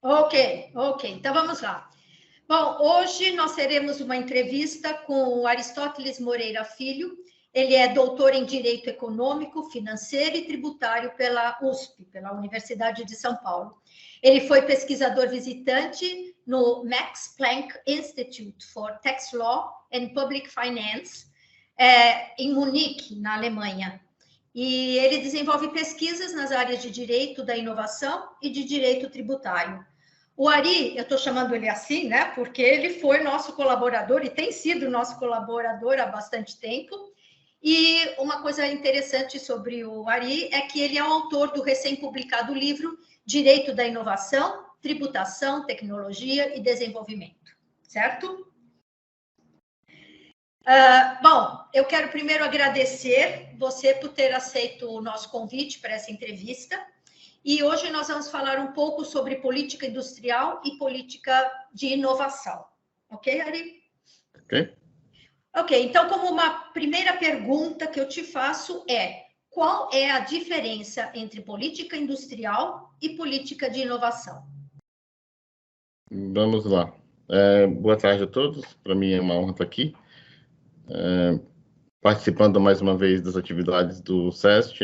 Ok. Então vamos lá. Bom, hoje nós teremos uma entrevista com o Aristóteles Moreira Filho. Ele é doutor em Direito Econômico, Financeiro e Tributário pela USP, pela Universidade de São Paulo. Ele foi pesquisador visitante no Max Planck Institute for Tax Law and Public Finance, em Munique, na Alemanha. E ele desenvolve pesquisas nas áreas de direito da inovação e de direito tributário. O Ari, eu estou chamando ele assim, né? Porque ele foi nosso colaborador e tem sido nosso colaborador há bastante tempo. E uma coisa interessante sobre o Ari é que ele é o autor do recém-publicado livro Direito da Inovação, Tributação, Tecnologia e Desenvolvimento, certo? Bom, eu quero primeiro agradecer você por ter aceito o nosso convite para essa entrevista. E hoje nós vamos falar um pouco sobre política industrial e política de inovação. Ok, Ari? Ok, então, como uma primeira pergunta que eu te faço qual é a diferença entre política industrial e política de inovação? Vamos lá. Boa tarde a todos. Para mim é uma honra estar aqui, participando mais uma vez das atividades do SEST.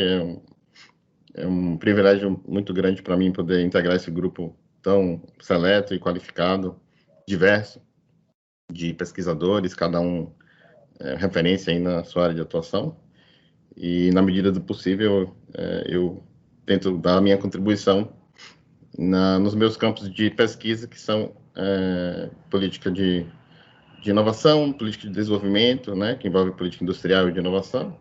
É um privilégio muito grande para mim poder integrar esse grupo tão seleto e qualificado, diverso, de pesquisadores, cada um referência aí na sua área de atuação. E, na medida do possível, eu tento dar a minha contribuição nos meus campos de pesquisa, que são política de inovação, política de desenvolvimento, né, que envolve política industrial e de inovação,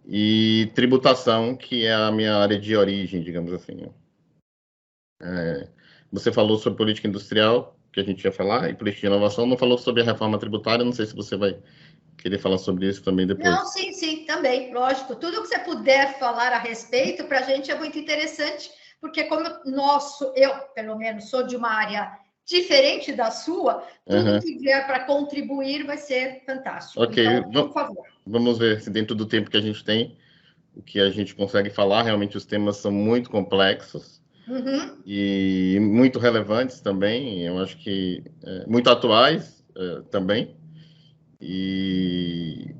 e tributação, que é a minha área de origem, digamos assim. Você falou sobre política industrial, que a gente ia falar, e política de inovação, não falou sobre a reforma tributária, não sei se você vai querer falar sobre isso também depois. Não, sim, também, lógico. Tudo que você puder falar a respeito, para a gente é muito interessante, porque como eu, pelo menos, sou de uma área diferente da sua, tudo que vier para contribuir vai ser fantástico. Ok, então, por favor. Vamos ver se dentro do tempo que a gente tem, o que a gente consegue falar. Realmente os temas são muito complexos e muito relevantes também, eu acho que muito atuais também. E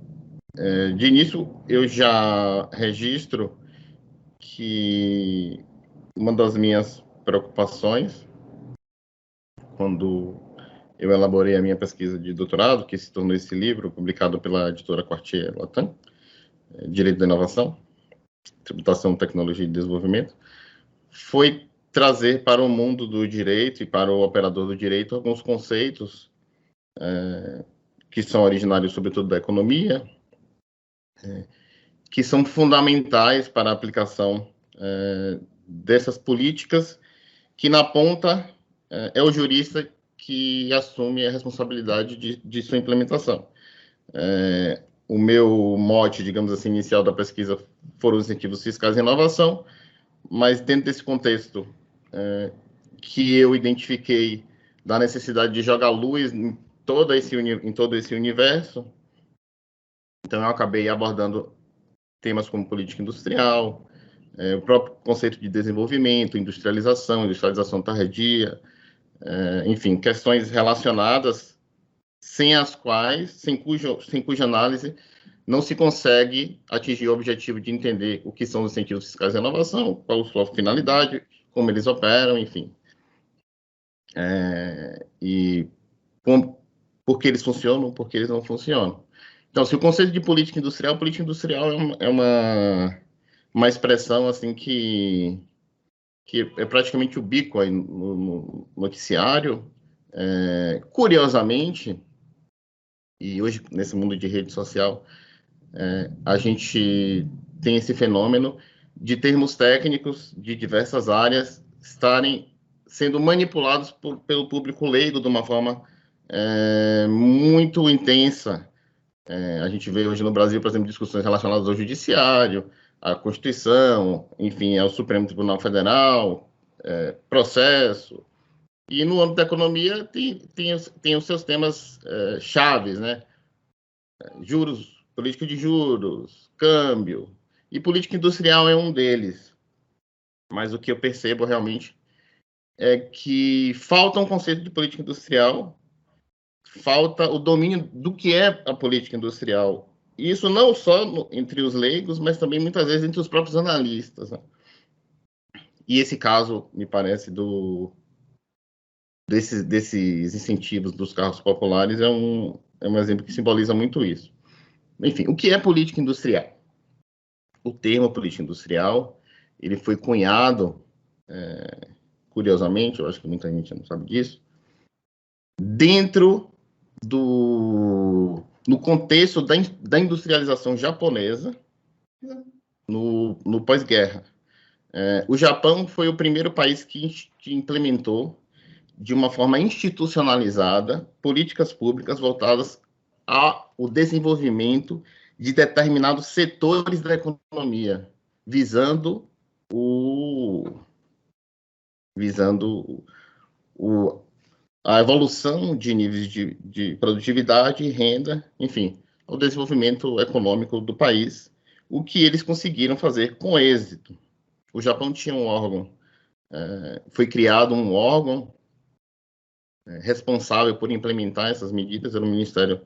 de início eu já registro que uma das minhas preocupações quando eu elaborei a minha pesquisa de doutorado, que se tornou esse livro, publicado pela editora Quartier Latam, Direito da Inovação, Tributação, Tecnologia e Desenvolvimento, foi trazer para o mundo do direito e para o operador do direito alguns conceitos que são originários, sobretudo, da economia, que são fundamentais para a aplicação dessas políticas, que na ponta é o jurista que assume a responsabilidade de sua implementação. O meu mote, digamos assim, inicial da pesquisa foram os incentivos fiscais à inovação, mas dentro desse contexto que eu identifiquei da necessidade de jogar luz em todo esse universo, então eu acabei abordando temas como política industrial, o próprio conceito de desenvolvimento, industrialização tardia, enfim, questões relacionadas sem cuja análise não se consegue atingir o objetivo de entender o que são os incentivos fiscais à inovação, qual a sua finalidade, como eles operam, enfim. E por que eles funcionam, por que eles não funcionam. Então, se o conceito de política industrial é uma expressão assim que é praticamente ubíqua no noticiário. Curiosamente, e hoje, nesse mundo de rede social, a gente tem esse fenômeno de termos técnicos de diversas áreas estarem sendo manipulados pelo público leigo de uma forma muito intensa. A gente vê hoje no Brasil, por exemplo, discussões relacionadas ao judiciário, à Constituição, enfim, ao Supremo Tribunal Federal, processo. E no âmbito da economia tem os seus temas chaves, né? Juros, política de juros, câmbio, e política industrial é um deles. Mas o que eu percebo realmente é que falta um conceito de política industrial, falta o domínio do que é a política industrial. Isso não só entre os leigos, mas também muitas vezes entre os próprios analistas, né? E esse caso, me parece, desses incentivos dos carros populares é um exemplo que simboliza muito isso. Enfim, o que é política industrial? O termo política industrial, ele foi cunhado, curiosamente, eu acho que muita gente não sabe disso, dentro no contexto da industrialização japonesa no pós-guerra. O Japão foi o primeiro país que implementou, de uma forma institucionalizada, políticas públicas voltadas ao desenvolvimento de determinados setores da economia, visando a evolução de níveis de produtividade e renda, enfim, o desenvolvimento econômico do país, o que eles conseguiram fazer com êxito. O Japão tinha um órgão, foi criado um órgão responsável por implementar essas medidas, era o Ministério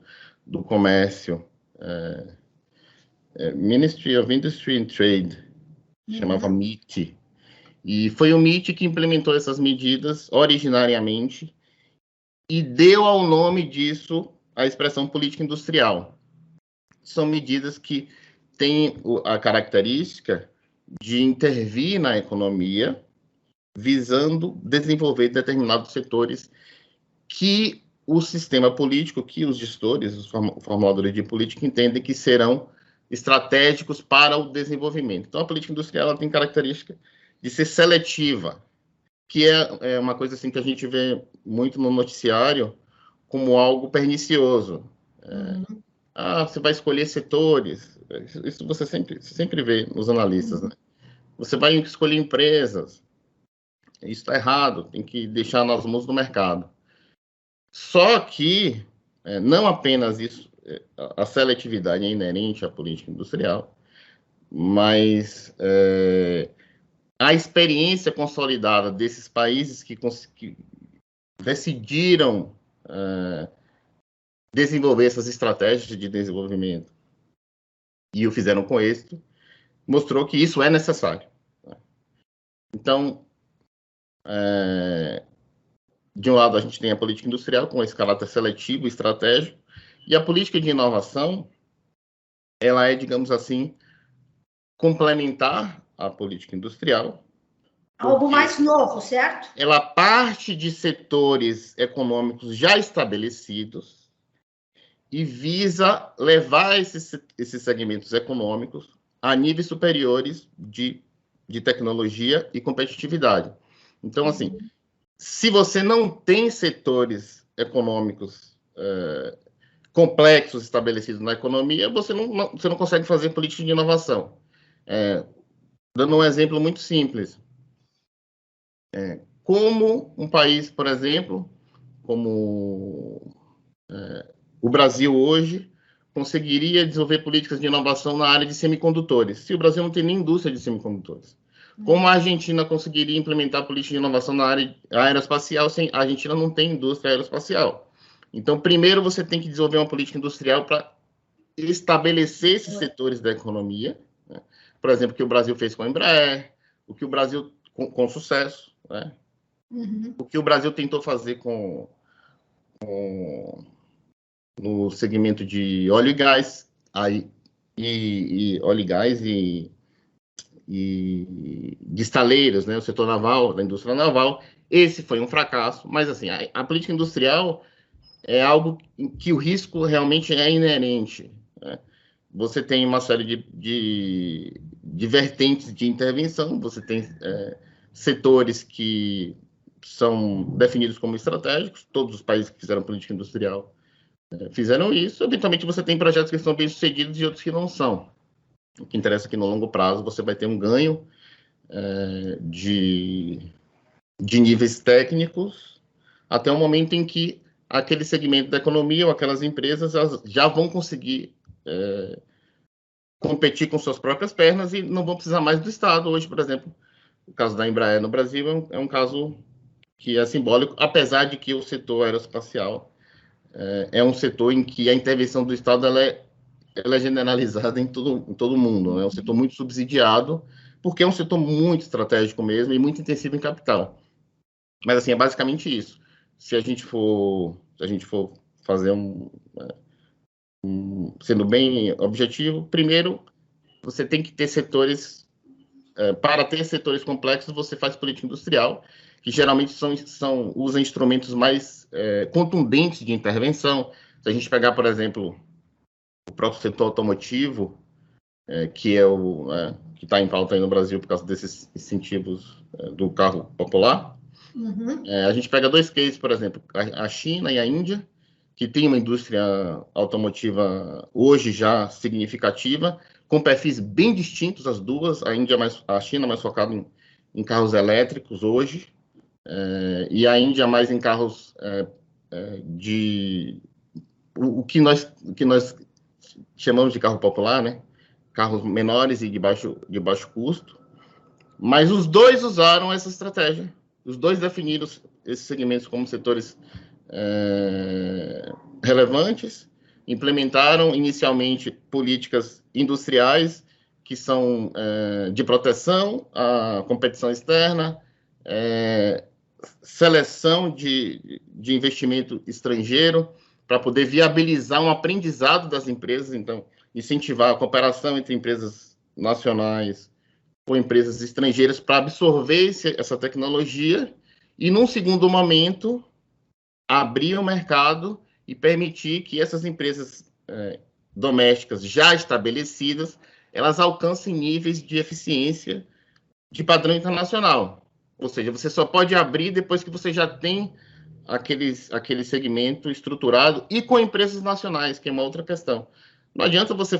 do Comércio, Ministry of Industry and Trade, chamava MIT, e foi o MIT que implementou essas medidas originariamente e deu ao nome disso a expressão política industrial. São medidas que têm a característica de intervir na economia, visando desenvolver determinados setores que o sistema político, que os gestores, os formuladores de política, entendem que serão estratégicos para o desenvolvimento. Então, a política industrial ela tem característica de ser seletiva, que é uma coisa assim que a gente vê muito no noticiário como algo pernicioso. Você vai escolher setores. Isso você sempre vê nos analistas, né? Você vai escolher empresas. Isso está errado, tem que deixar nas mãos do mercado. Só que não apenas isso, a seletividade é inerente à política industrial, mas a experiência consolidada desses países que decidiram desenvolver essas estratégias de desenvolvimento e o fizeram com êxito, mostrou que isso é necessário. Então, de um lado, a gente tem a política industrial com esse caráter seletivo e estratégico, e a política de inovação, ela é, digamos assim, complementar à política industrial. Algo mais novo, certo? Ela parte de setores econômicos já estabelecidos e visa levar esses segmentos econômicos a níveis superiores de tecnologia e competitividade. Então, assim, se você não tem setores econômicos complexos estabelecidos na economia, você não consegue fazer política de inovação. Dando um exemplo muito simples. Como um país, por exemplo, como o Brasil hoje, conseguiria desenvolver políticas de inovação na área de semicondutores, se o Brasil não tem nem indústria de semicondutores? Como a Argentina conseguiria implementar política de inovação na área aeroespacial, sem a Argentina não tem indústria aeroespacial? Então, primeiro você tem que desenvolver uma política industrial para estabelecer esses setores da economia, né? Por exemplo, o que o Brasil fez com a Embraer, o que o Brasil, com sucesso, né? O que o Brasil tentou fazer no segmento de óleo e gás, óleo e gás e de estaleiros, né, o setor naval, da indústria naval. Esse foi um fracasso, mas assim, a política industrial é algo em que o risco realmente é inerente, né? Você tem uma série de vertentes de intervenção, você tem setores que são definidos como estratégicos, todos os países que fizeram política industrial fizeram isso. Eventualmente você tem projetos que são bem-sucedidos e outros que não são. O que interessa é que no longo prazo você vai ter um ganho de níveis técnicos até o momento em que aquele segmento da economia ou aquelas empresas já vão conseguir competir com suas próprias pernas e não vão precisar mais do Estado. Hoje, por exemplo, o caso da Embraer no Brasil é um caso que é simbólico, apesar de que o setor aeroespacial é um setor em que a intervenção do Estado ela é generalizada em todo mundo, né? É um setor muito subsidiado, porque é um setor muito estratégico mesmo e muito intensivo em capital. Mas, assim, é basicamente isso. Se a gente for fazer sendo bem objetivo, primeiro, você tem que ter setores. Para ter setores complexos, você faz política industrial, que geralmente usa instrumentos mais contundentes de intervenção. Se a gente pegar, por exemplo, o próprio setor automotivo, que é que está em pauta aí no Brasil por causa desses incentivos do carro popular, a gente pega dois cases, por exemplo, a China e a Índia, que tem uma indústria automotiva hoje já significativa, com perfis bem distintos as duas. A China mais focada em carros elétricos hoje, e a Índia mais em carros o que nós chamamos de carro popular, né? Carros menores e de baixo custo. Mas os dois usaram essa estratégia. Os dois definiram esses segmentos como setores relevantes, implementaram inicialmente políticas industriais que são de proteção à competição externa, seleção de investimento estrangeiro para poder viabilizar um aprendizado das empresas, então incentivar a cooperação entre empresas nacionais ou empresas estrangeiras para absorver essa tecnologia e, num segundo momento, abrir o mercado e permitir que essas empresas domésticas já estabelecidas, elas alcancem níveis de eficiência de padrão internacional. Ou seja, você só pode abrir depois que você já tem aquele segmento estruturado e com empresas nacionais, que é uma outra questão. Não adianta você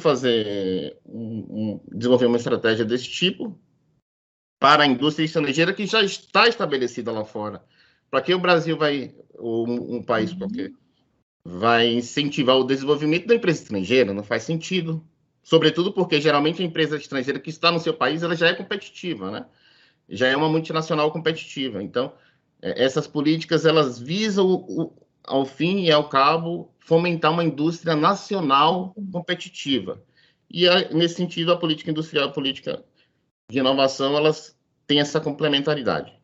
desenvolver uma estratégia desse tipo para a indústria estrangeira que já está estabelecida lá fora. Para que o Brasil ou um país qualquer, vai incentivar o desenvolvimento da empresa estrangeira? Não faz sentido. Sobretudo porque, geralmente, a empresa estrangeira que está no seu país, ela já é competitiva, né? Já é uma multinacional competitiva. Então, essas políticas, elas visam, ao fim e ao cabo, fomentar uma indústria nacional competitiva. E, nesse sentido, a política industrial e a política de inovação, elas têm essa complementaridade.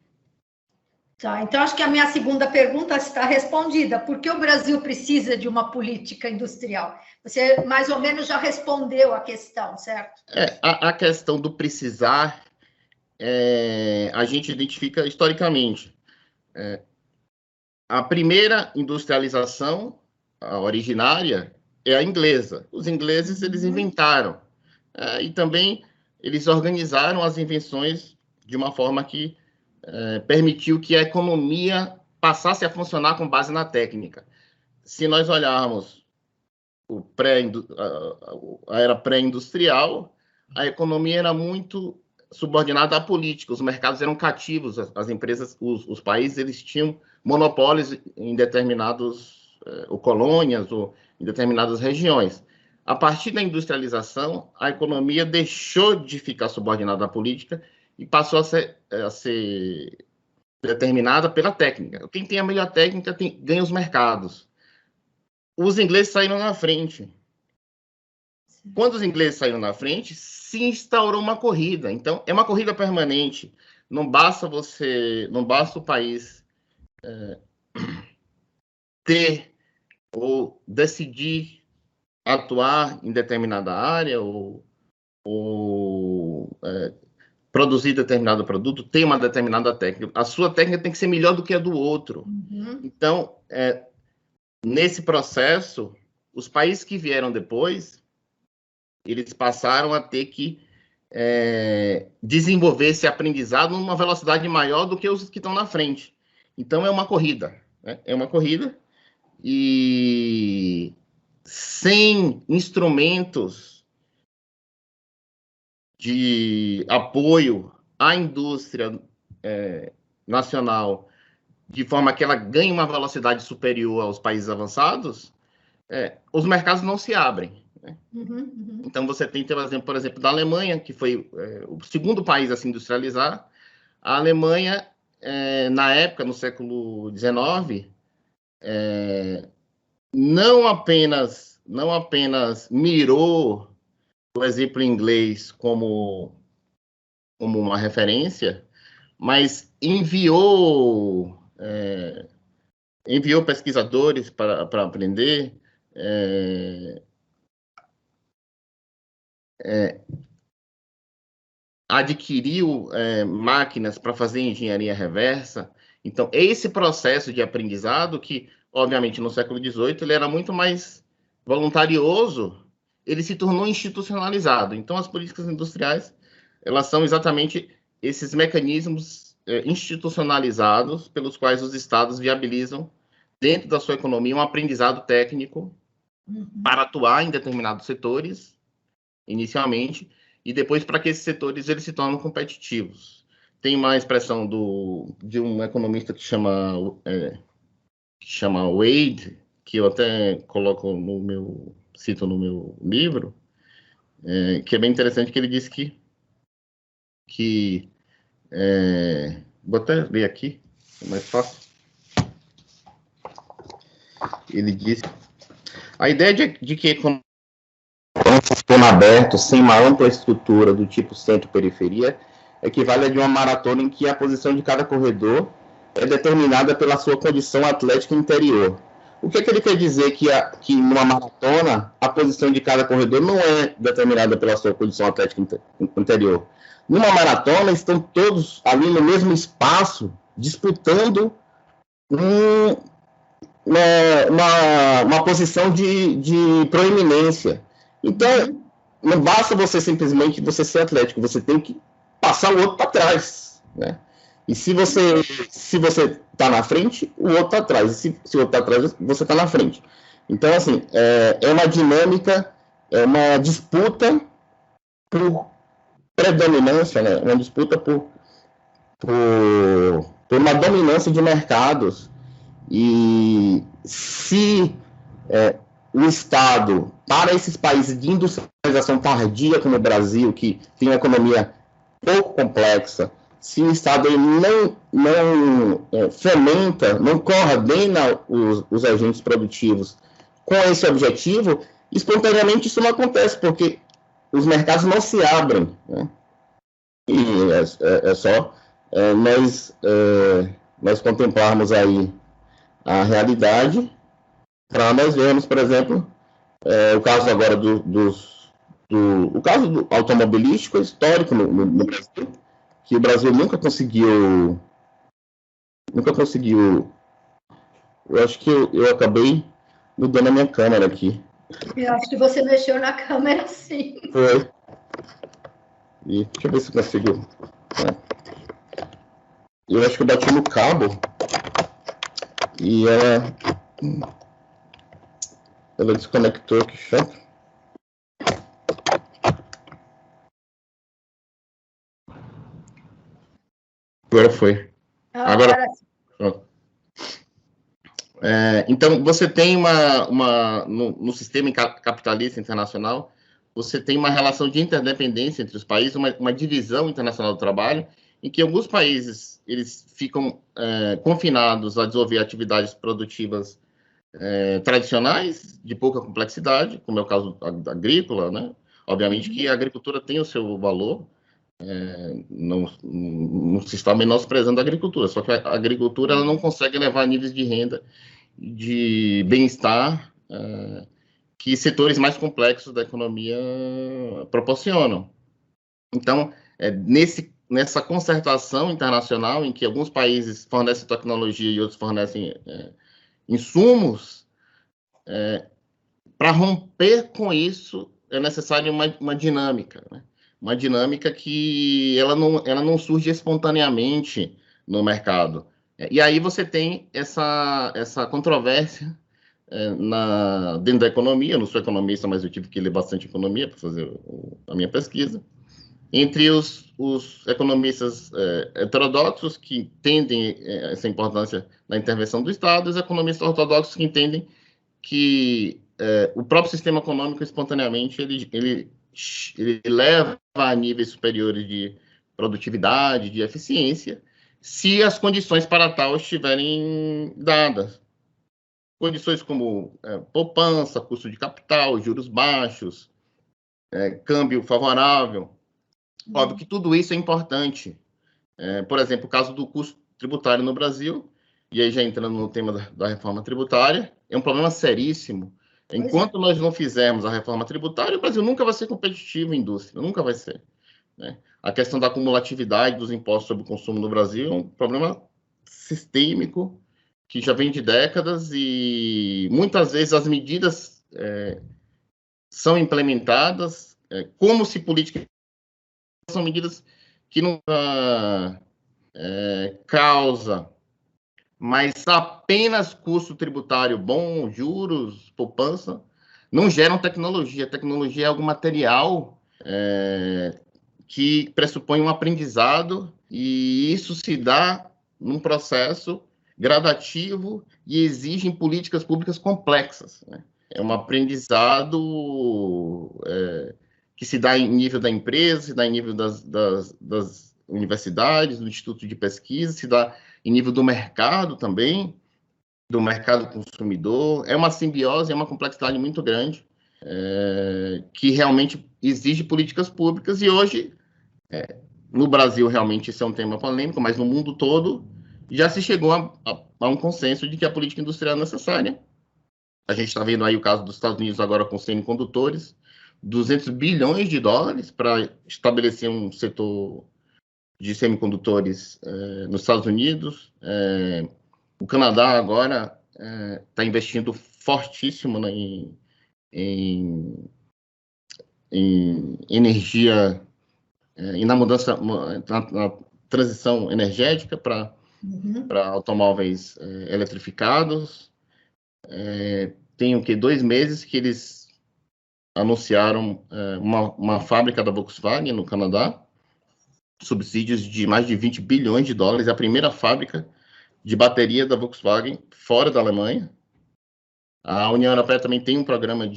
Tá, então acho que a minha segunda pergunta está respondida. Por que o Brasil precisa de uma política industrial? Você mais ou menos já respondeu a questão, certo? A questão do precisar, a gente identifica historicamente. A primeira industrialização, a originária, é a inglesa. Os ingleses, eles inventaram. E também eles organizaram as invenções de uma forma que permitiu que a economia passasse a funcionar com base na técnica. Se nós olharmos a era pré-industrial, a economia era muito subordinada à política, os mercados eram cativos, as empresas, os países, eles tinham monopólios em determinados, ou colônias, ou em determinadas regiões. A partir da industrialização, a economia deixou de ficar subordinada à política e passou a ser determinada pela técnica. Quem tem a melhor técnica ganha os mercados. Os ingleses saíram na frente. Quando os ingleses saíram na frente, se instaurou uma corrida. Então, é uma corrida permanente. Não basta o país ter ou decidir atuar em determinada área ou produzir determinado produto, ter uma determinada técnica. A sua técnica tem que ser melhor do que a do outro. Então, nesse processo, os países que vieram depois, eles passaram a ter que desenvolver esse aprendizado numa velocidade maior do que os que estão na frente. Então, é uma corrida. Né? É uma corrida e sem instrumentos de apoio à indústria nacional, de forma que ela ganhe uma velocidade superior aos países avançados, os mercados não se abrem. Né? Então, você tem, por exemplo, da Alemanha, que foi o segundo país a se industrializar. A Alemanha na época, no século XIX, não apenas mirou o exemplo inglês como uma referência, mas enviou pesquisadores para aprender, adquiriu máquinas para fazer engenharia reversa. Então, esse processo de aprendizado, que, obviamente, no século XVIII, ele era muito mais voluntarioso, ele se tornou institucionalizado. Então, as políticas industriais, elas são exatamente esses mecanismos institucionalizados pelos quais os estados viabilizam, dentro da sua economia, um aprendizado técnico para atuar em determinados setores, inicialmente, e depois para que esses setores eles se tornem competitivos. Tem uma expressão de um economista que chama Wade, que eu até cito no meu livro, que é bem interessante, que ele diz que vou até ler aqui, é mais fácil. Ele diz: a ideia de que um sistema aberto, sem uma ampla estrutura do tipo centro-periferia, equivale a de uma maratona em que a posição de cada corredor é determinada pela sua condição atlética interior. O que ele quer dizer que numa maratona a posição de cada corredor não é determinada pela sua condição atlética interior? Numa maratona estão todos ali no mesmo espaço disputando uma posição de proeminência. Então, não basta você simplesmente ser atlético, você tem que passar o outro para trás, né? E se você está na frente, o outro está atrás. E se o outro está atrás, você está na frente. Então, assim, é uma dinâmica, é uma disputa por predominância, né? Uma disputa por uma dominância de mercados. E se o Estado, para esses países de industrialização tardia, como o Brasil, que tem uma economia pouco complexa, se o Estado não fomenta, não coordena os agentes produtivos com esse objetivo, espontaneamente isso não acontece, porque os mercados não se abrem, né? E é só nós contemplarmos aí a realidade, para nós vermos, por exemplo, o caso agora o caso do automobilístico histórico no Brasil, que o Brasil nunca conseguiu. Eu acho que eu acabei mudando a minha câmera aqui. Eu acho que você mexeu na câmera, sim. Foi. E deixa eu ver se eu consigo. Eu acho que eu bati no cabo e ela desconectou, que chato. Agora foi. Agora. Então, você tem no sistema capitalista internacional, você tem uma relação de interdependência entre os países, uma divisão internacional do trabalho, em que alguns países eles ficam confinados a desenvolver atividades produtivas tradicionais, de pouca complexidade, como é o caso agrícola, né? Obviamente que a agricultura tem o seu valor, não se está menosprezando a agricultura, só que a agricultura ela não consegue levar níveis de renda, de bem-estar, que setores mais complexos da economia proporcionam. Então, nessa concertação internacional, em que alguns países fornecem tecnologia e outros fornecem insumos, para romper com isso é necessária uma dinâmica, né? Uma dinâmica que ela não surge espontaneamente no mercado. E aí você tem essa controvérsia dentro da economia. Eu não sou economista, mas eu tive que ler bastante economia para fazer a minha pesquisa, entre os economistas heterodoxos, que entendem essa importância da intervenção do Estado, e os economistas ortodoxos, que entendem que o próprio sistema econômico, espontaneamente, ele leva a níveis superiores de produtividade, de eficiência, se as condições para tal estiverem dadas. Condições como poupança, custo de capital, juros baixos, câmbio favorável. Óbvio que tudo isso é importante. Por exemplo, o caso do custo tributário no Brasil, e aí já entrando no tema da reforma tributária, é um problema seríssimo. Enquanto nós não fizermos a reforma tributária, o Brasil nunca vai ser competitivo em indústria, nunca vai ser. Né? A questão da acumulatividade dos impostos sobre o consumo no Brasil é um problema sistêmico que já vem de décadas e muitas vezes as medidas são implementadas como se políticas são medidas que não causa, mas apenas custo tributário bom, juros, poupança, não geram tecnologia. Tecnologia é algo material que pressupõe um aprendizado, e isso se dá num processo gradativo e exige políticas públicas complexas. Né? É um aprendizado que se dá em nível da empresa, se dá em nível das universidades, do Instituto de Pesquisa, se dá em nível do mercado também, do mercado consumidor. É uma simbiose, é uma complexidade muito grande, que realmente exige políticas públicas, e hoje, no Brasil, realmente isso é um tema polêmico, mas no mundo todo já se chegou a um consenso de que a política industrial é necessária. A gente está vendo aí o caso dos Estados Unidos agora com semicondutores, 200 bilhões de dólares para estabelecer um setor de semicondutores nos Estados Unidos. O Canadá agora está investindo fortíssimo em energia e na mudança, na transição energética para automóveis eletrificados. Tem o que 2 meses que eles anunciaram uma fábrica da Volkswagen no Canadá, subsídios de mais de 20 bilhões de dólares, é a primeira fábrica de bateria da Volkswagen fora da Alemanha. A União Europeia também tem um programa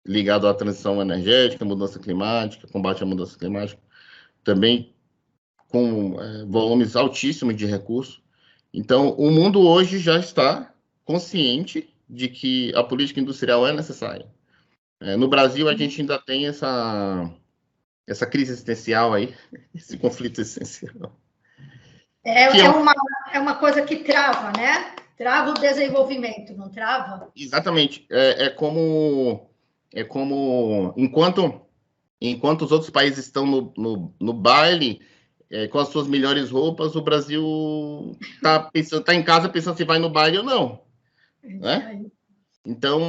ligado à transição energética, mudança climática, combate à mudança climática, também com volumes altíssimos de recursos. Então, o mundo hoje já está consciente de que a política industrial é necessária. No Brasil, a gente ainda tem essa crise existencial aí, esse conflito existencial. É uma coisa que trava, né? Trava o desenvolvimento, não trava? Exatamente. É como enquanto os outros países estão no baile, com as suas melhores roupas, o Brasil tá em casa pensando se vai no baile ou não. Né? Então,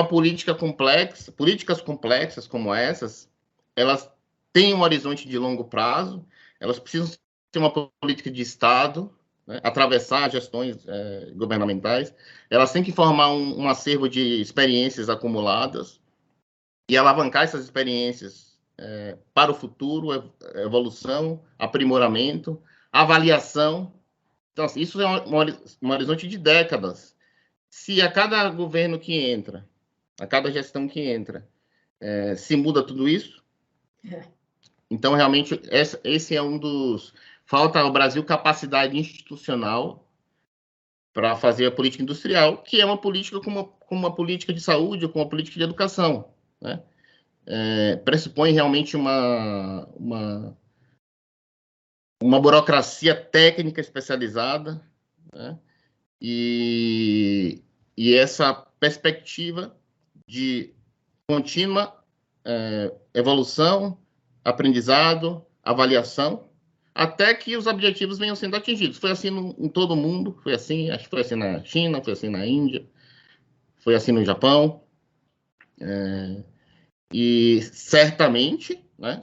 políticas complexas como essas, elas têm um horizonte de longo prazo, elas precisam ter uma política de Estado, né, atravessar gestões governamentais, elas têm que formar um acervo de experiências acumuladas e alavancar essas experiências para o futuro, evolução, aprimoramento, avaliação. Então, assim, isso é um horizonte de décadas. Se a cada governo que entra, a cada gestão que entra, se muda tudo isso, então, realmente, esse é um dos... Falta ao Brasil capacidade institucional para fazer a política industrial, que é uma política como uma política de saúde ou como uma política de educação. Né? Pressupõe realmente uma burocracia técnica especializada, né? E essa perspectiva de contínua evolução, aprendizado, avaliação, até que os objetivos venham sendo atingidos. Foi assim em todo o mundo, foi assim, acho que foi assim na China, foi assim na Índia, foi assim no Japão, e certamente, né,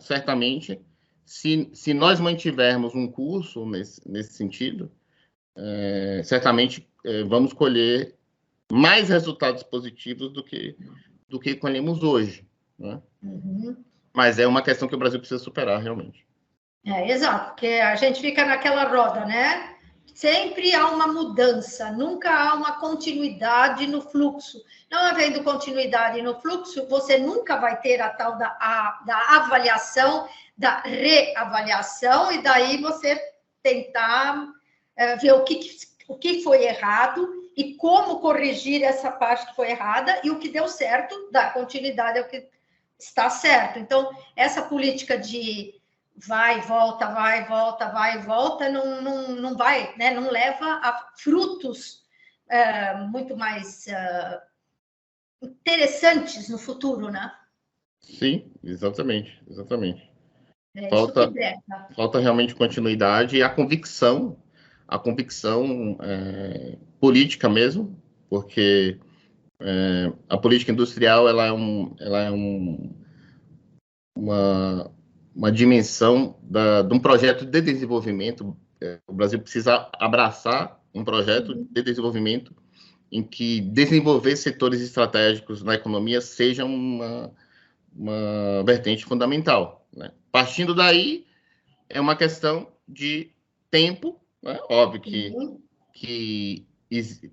se nós mantivermos um curso nesse sentido, certamente vamos colher mais resultados positivos do que colhemos hoje. Né? Mas é uma questão que o Brasil precisa superar, realmente. Exato, porque a gente fica naquela roda, né? Sempre há uma mudança, nunca há uma continuidade no fluxo. Não havendo continuidade no fluxo, você nunca vai ter a tal da avaliação, da reavaliação, e daí você tentar ver o que foi errado e como corrigir essa parte que foi errada, e o que deu certo, dar continuidade ao que está certo. Então, essa política de vai, volta, não vai, né? Não leva a frutos muito mais interessantes no futuro, né? Sim, exatamente, exatamente. É isso que Falta, breca. falta realmente continuidade e a convicção política mesmo, porque a política industrial ela é uma dimensão de um projeto de desenvolvimento. O Brasil precisa abraçar um projeto de desenvolvimento em que desenvolver setores estratégicos na economia seja uma vertente fundamental, né? Partindo daí, é uma questão de tempo, né? Óbvio que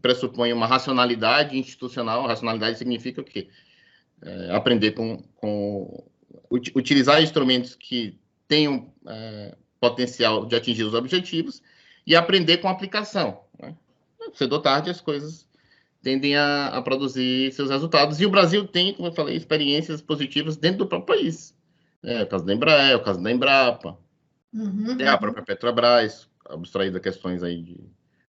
pressupõe uma racionalidade institucional. Racionalidade significa o quê? Aprender utilizar instrumentos que tenham potencial de atingir os objetivos e aprender com a aplicação, né? Cedo ou tarde as coisas tendem a produzir seus resultados. E o Brasil tem, como eu falei, experiências positivas dentro do próprio país. O caso da Embraer, o caso da Embrapa, a própria Petrobras, abstraída questões aí de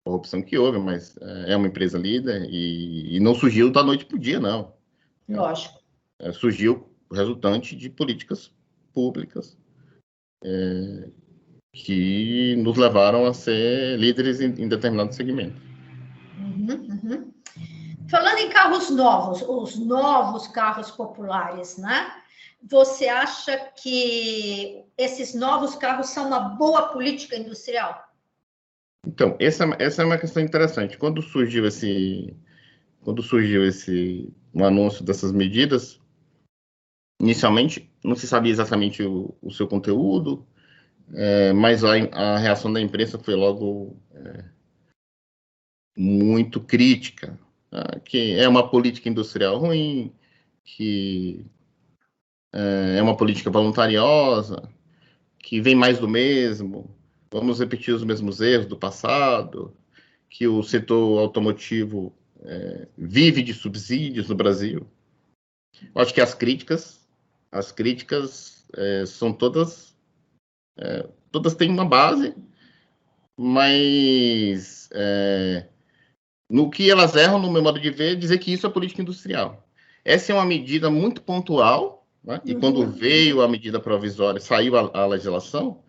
corrupção que houve, mas é uma empresa líder e não surgiu da noite para o dia, não. Lógico. Surgiu resultante de políticas públicas que nos levaram a ser líderes em determinado segmento. Falando em carros novos, os novos carros populares, né? Você acha que esses novos carros são uma boa política industrial? Então, essa é uma questão interessante. Quando surgiu um anúncio dessas medidas, inicialmente não se sabia exatamente o seu conteúdo, mas a reação da imprensa foi logo muito crítica, tá? Que é uma política industrial ruim, que é uma política voluntariosa, que vem mais do mesmo, vamos repetir os mesmos erros do passado, que o setor automotivo vive de subsídios no Brasil. Eu acho que as críticas são todas têm uma base, mas no que elas erram, no meu modo de ver, dizer que isso é política industrial. Essa é uma medida muito pontual, né? E quando veio a medida provisória, saiu a legislação,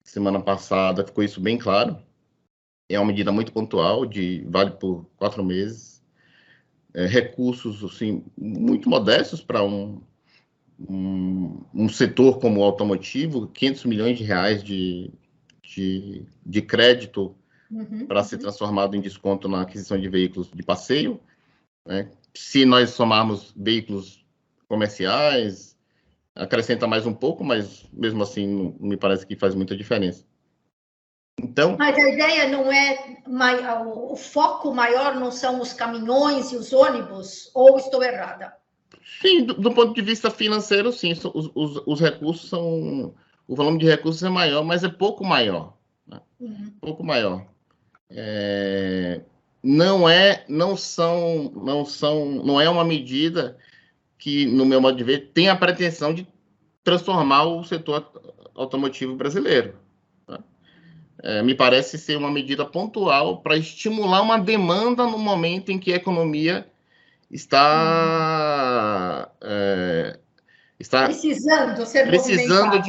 semana passada, ficou isso bem claro. É uma medida muito pontual, vale por 4 meses, recursos assim, muito modestos para um setor como o automotivo, 500 milhões de reais de crédito para ser transformado em desconto na aquisição de veículos de passeio, né? Se nós somarmos veículos comerciais, acrescenta mais um pouco, mas mesmo assim não me parece que faz muita diferença. Então, mas a ideia não é, o foco maior não são os caminhões e os ônibus, ou estou errada? Sim, do ponto de vista financeiro, sim, os recursos são, o volume de recursos é maior, mas é pouco maior, né? Pouco maior. Não é uma medida que, no meu modo de ver, tem a pretensão de transformar o setor automotivo brasileiro, tá? Me parece ser uma medida pontual para estimular uma demanda no momento em que a economia está precisando ser movimentada.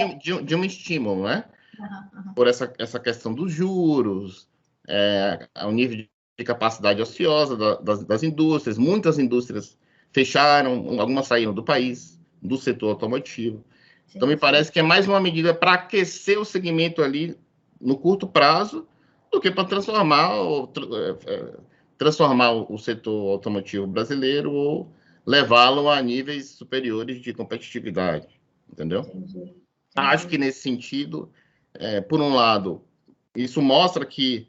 de um estímulo, né? Por essa questão dos juros, ao nível de capacidade ociosa das indústrias. Muitas indústrias fecharam, algumas saíram do país, do setor automotivo. Então, me parece que é mais uma medida para aquecer o segmento ali no curto prazo do que para transformar o setor automotivo brasileiro ou levá-lo a níveis superiores de competitividade, entendeu? Entendi. Acho que nesse sentido, por um lado, isso mostra que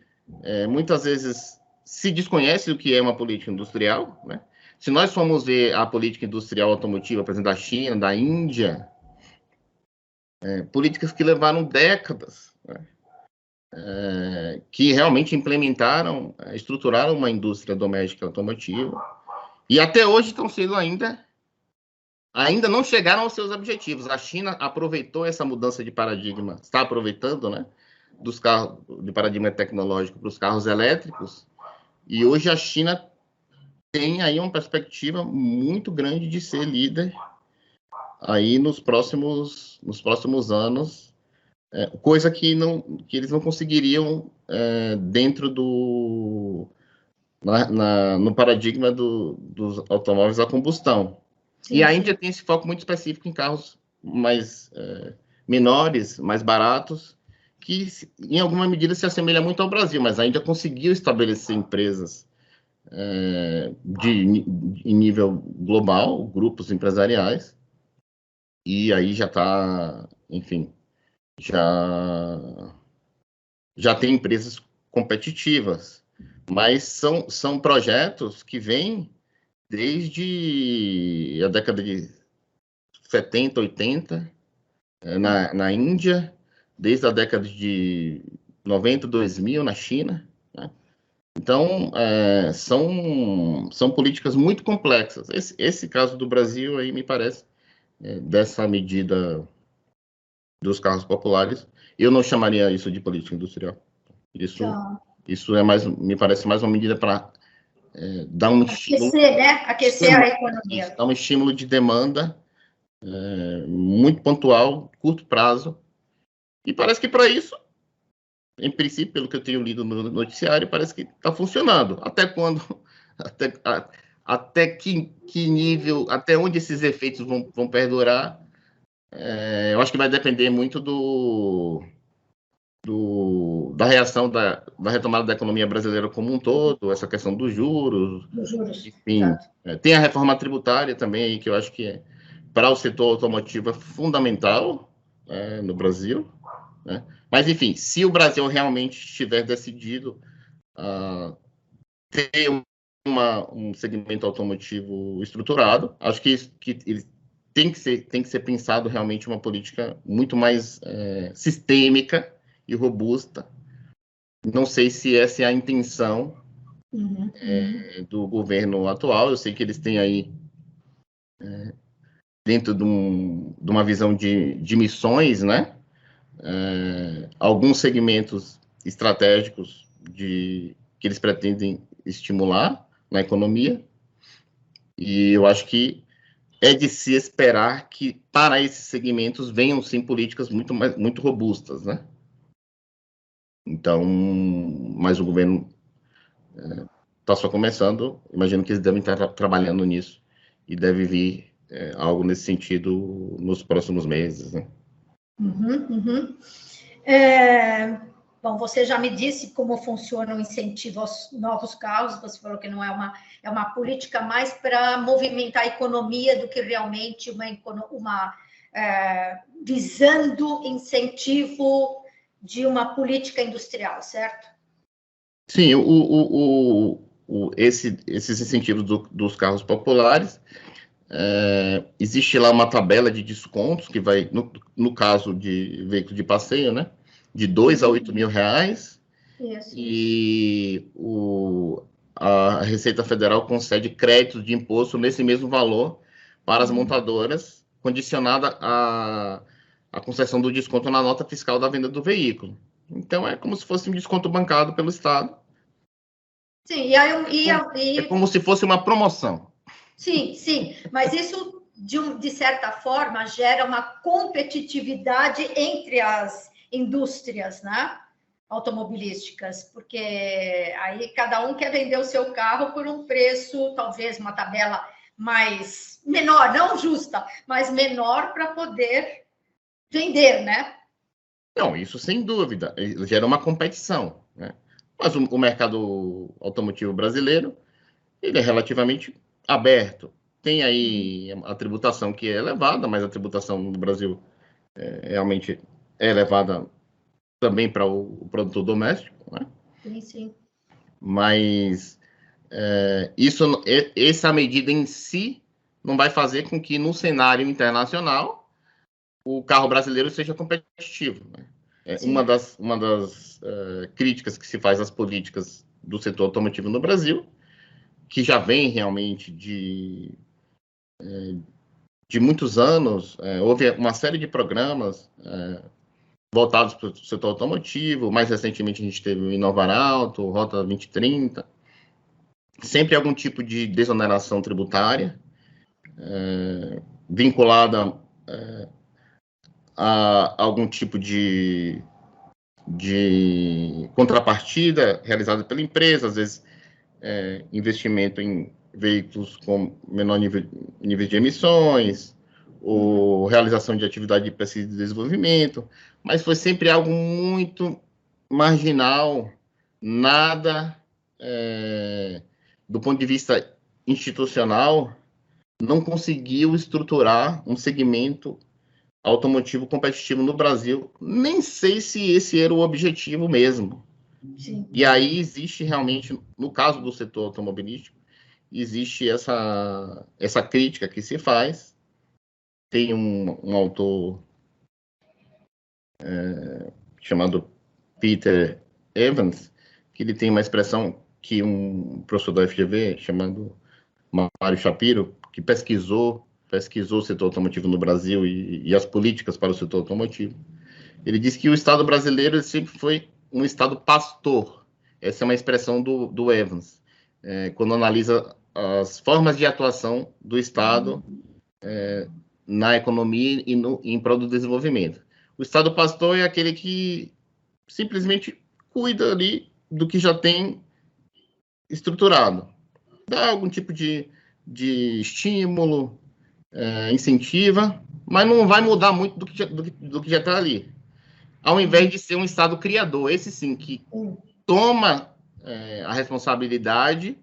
muitas vezes se desconhece o que é uma política industrial, né? Se nós formos ver a política industrial automotiva, por exemplo, da China, da Índia, políticas que levaram décadas, né? Que realmente implementaram, estruturaram uma indústria doméstica automotiva, e até hoje estão sendo ainda não chegaram aos seus objetivos. A China aproveitou essa mudança de paradigma, está aproveitando, né, dos carros, de paradigma tecnológico para os carros elétricos, e hoje a China tem aí uma perspectiva muito grande de ser líder aí nos próximos anos, coisa que eles não conseguiriam dentro no paradigma dos automóveis a combustão. Sim, e a Índia tem esse foco muito específico em carros mais menores, mais baratos, que em alguma medida se assemelha muito ao Brasil, mas a Índia conseguiu estabelecer empresas em nível global, grupos empresariais, e aí já está, enfim, já tem empresas competitivas, mas são projetos que vêm desde a década de 70, 80, na Índia, desde a década de 90, 2000 na China, né? Então, são políticas muito complexas. Esse caso do Brasil aí me parece, dessa medida dos carros populares, eu não chamaria isso de política industrial. Isso me parece mais uma medida para dar um estímulo, aquecer, né? Aquecer a economia. Dar um estímulo de demanda muito pontual, curto prazo. E parece que para isso, em princípio, pelo que eu tenho lido no noticiário, parece que está funcionando. Até quando? Até que nível, até onde esses efeitos vão perdurar? Eu acho que vai depender muito da reação da retomada da economia brasileira como um todo, essa questão dos juros. Enfim, tem a reforma tributária também, aí, que eu acho que para o setor automotivo é fundamental no Brasil, né? Mas, enfim, se o Brasil realmente estiver decidido a ter um segmento automotivo estruturado, acho que ele tem que ser pensado realmente uma política muito mais sistêmica e robusta. Não sei se essa é a intenção do governo atual. Eu sei que eles têm aí, dentro de uma visão de missões, né? Alguns segmentos estratégicos que eles pretendem estimular na economia, e eu acho que é de se esperar que para esses segmentos venham sim políticas muito robustas, né? Então, mas o governo está só começando, imagino que eles devem estar trabalhando nisso e deve vir algo nesse sentido nos próximos meses, né? Bom, você já me disse como funciona o incentivo aos novos carros, você falou que não é uma política mais para movimentar a economia do que realmente visando incentivo de uma política industrial, certo? Sim, esses incentivos dos carros populares, existe lá uma tabela de descontos que vai, no caso de veículo de passeio, né, de 2 a 8 mil reais. Isso. E a Receita Federal concede créditos de imposto nesse mesmo valor para as montadoras, condicionada à concessão do desconto na nota fiscal da venda do veículo. Então, é como se fosse um desconto bancado pelo Estado. Sim, é como se fosse uma promoção. Sim, mas isso, de certa forma, gera uma competitividade entre as indústrias, né, automobilísticas, porque aí cada um quer vender o seu carro por um preço, talvez uma tabela mais menor, não justa, mas menor para poder vender, né? Não, isso sem dúvida, gera uma competição, né? Mas o mercado automotivo brasileiro, ele é relativamente aberto. Tem aí a tributação que é elevada, mas a tributação no Brasil realmente é elevada também para o produtor doméstico, né? Sim, sim. Mas essa medida em si não vai fazer com que, no cenário internacional, o carro brasileiro seja competitivo, né? Uma das críticas que se faz às políticas do setor automotivo no Brasil, que já vem realmente de muitos anos, houve uma série de programas voltados para o setor automotivo. Mais recentemente a gente teve o Inovar Alto, Rota 2030, sempre algum tipo de desoneração tributária vinculada a algum tipo de contrapartida realizada pela empresa, às vezes investimento em veículos com menor nível de emissões, ou realização de atividade de pesquisa e desenvolvimento, mas foi sempre algo muito marginal, nada do ponto de vista institucional, não conseguiu estruturar um segmento automotivo competitivo no Brasil. Nem sei se esse era o objetivo mesmo. Sim. E aí existe realmente, no caso do setor automobilístico, existe essa crítica que se faz. Tem um autor chamado Peter Evans, que ele tem uma expressão que um professor da FGV, chamado Mário Shapiro, que pesquisou o setor automotivo no Brasil e as políticas para o setor automotivo. Ele diz que o Estado brasileiro sempre foi um Estado pastor. Essa é uma expressão do Evans, quando analisa as formas de atuação do Estado na economia e em prol do desenvolvimento. O Estado pastor é aquele que simplesmente cuida ali do que já tem estruturado. Dá algum tipo de estímulo, incentiva, mas não vai mudar muito do que já está ali. Ao invés de ser um Estado criador, esse sim, que toma a responsabilidade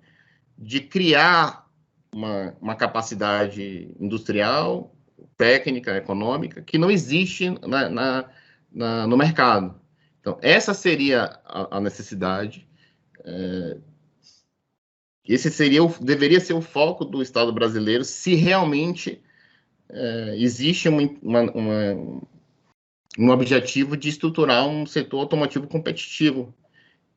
de criar uma capacidade industrial, técnica, econômica, que não existe no mercado. Então, essa seria a necessidade. Esse deveria ser o foco do Estado brasileiro, se realmente existe um objetivo de estruturar um setor automotivo competitivo.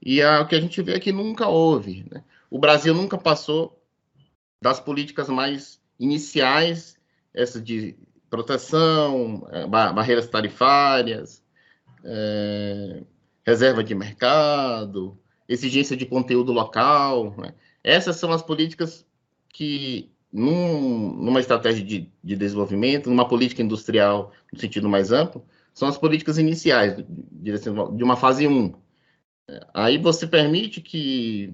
E o que a gente vê é que nunca houve, né? O Brasil nunca passou das políticas mais iniciais, essa de proteção, barreiras tarifárias, reserva de mercado, exigência de conteúdo local, né? Essas são as políticas que, numa estratégia de desenvolvimento, numa política industrial, no sentido mais amplo, são as políticas iniciais, de uma fase 1. Aí você permite que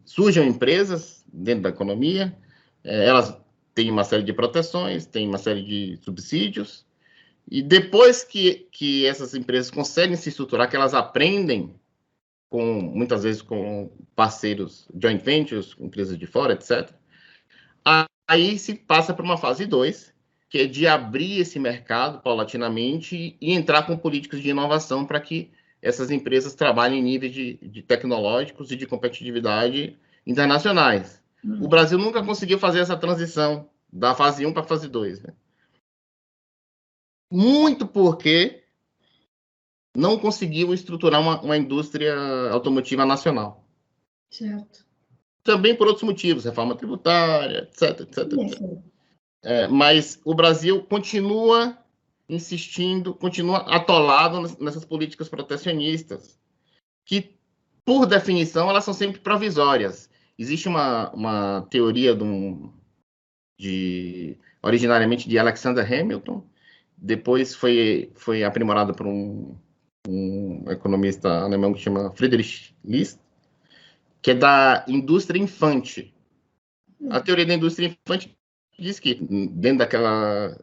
surjam empresas dentro da economia, elas têm uma série de proteções, têm uma série de subsídios, e depois que essas empresas conseguem se estruturar, que elas aprendem, muitas vezes com parceiros, joint ventures, empresas de fora, etc., aí se passa para uma fase 2, que é de abrir esse mercado paulatinamente e entrar com políticas de inovação para que essas empresas trabalhem em níveis de tecnológicos e de competitividade internacionais. O Brasil nunca conseguiu fazer essa transição da fase 1 para a fase 2. Né? Muito porque não conseguiu estruturar uma indústria automotiva nacional. Certo. Também por outros motivos, reforma tributária, etc, etc. Mas o Brasil continua insistindo, continua atolado nessas políticas protecionistas, que, por definição, elas são sempre provisórias. Existe uma teoria originariamente de Alexander Hamilton, depois foi aprimorada por um economista alemão que chama Friedrich List, que é da indústria infante. A teoria da indústria infante diz que, dentro daquela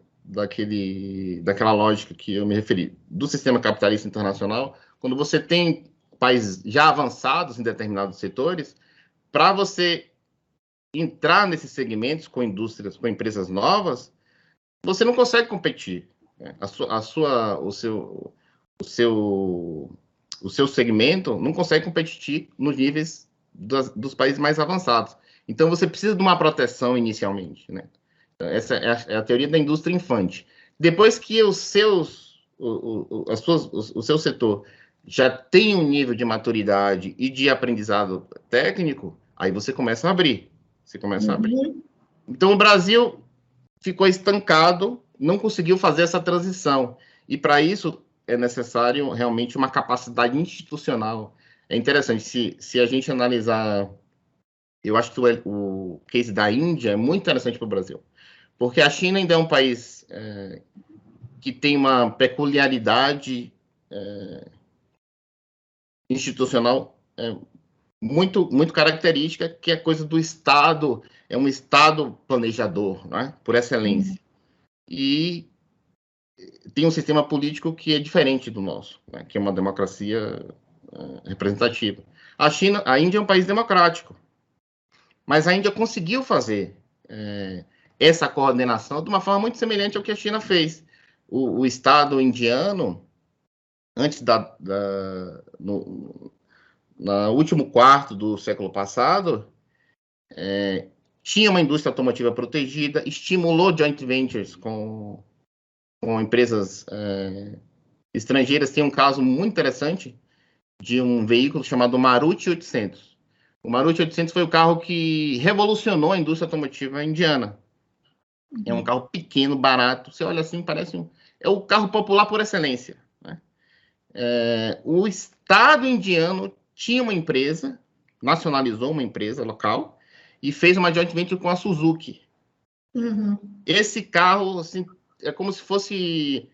lógica que eu me referi, do sistema capitalista internacional, quando você tem países já avançados em determinados setores, para você entrar nesses segmentos com indústrias, com empresas novas, você não consegue competir. Né? o seu segmento, não consegue competir nos níveis dos países mais avançados. Então, você precisa de uma proteção inicialmente, né? Essa é a teoria da indústria infante. Depois que o seu setor já tem um nível de maturidade e de aprendizado técnico, aí você começa a abrir. Então, o Brasil ficou estancado, não conseguiu fazer essa transição. E, para isso, é necessário realmente uma capacidade institucional. É interessante, se a gente analisar, eu acho que o case da Índia é muito interessante para o Brasil, porque a China ainda é um país que tem uma peculiaridade institucional muito, muito característica, que é coisa do Estado, é um Estado planejador, né, por excelência. E tem um sistema político que é diferente do nosso, né, que é uma democracia representativa. A Índia é um país democrático, mas a Índia conseguiu fazer essa coordenação de uma forma muito semelhante ao que a China fez. O Estado indiano, antes no último quarto do século passado, tinha uma indústria automotiva protegida, estimulou joint ventures com empresas estrangeiras. Tem um caso muito interessante de um veículo chamado Maruti 800. O Maruti 800 foi o carro que revolucionou a indústria automotiva indiana. É um carro pequeno, barato. Você olha assim, parece é o carro popular por excelência, né? O Estado indiano tinha uma empresa, nacionalizou uma empresa local e fez uma joint venture com a Suzuki. Esse carro, assim, é como se fosse...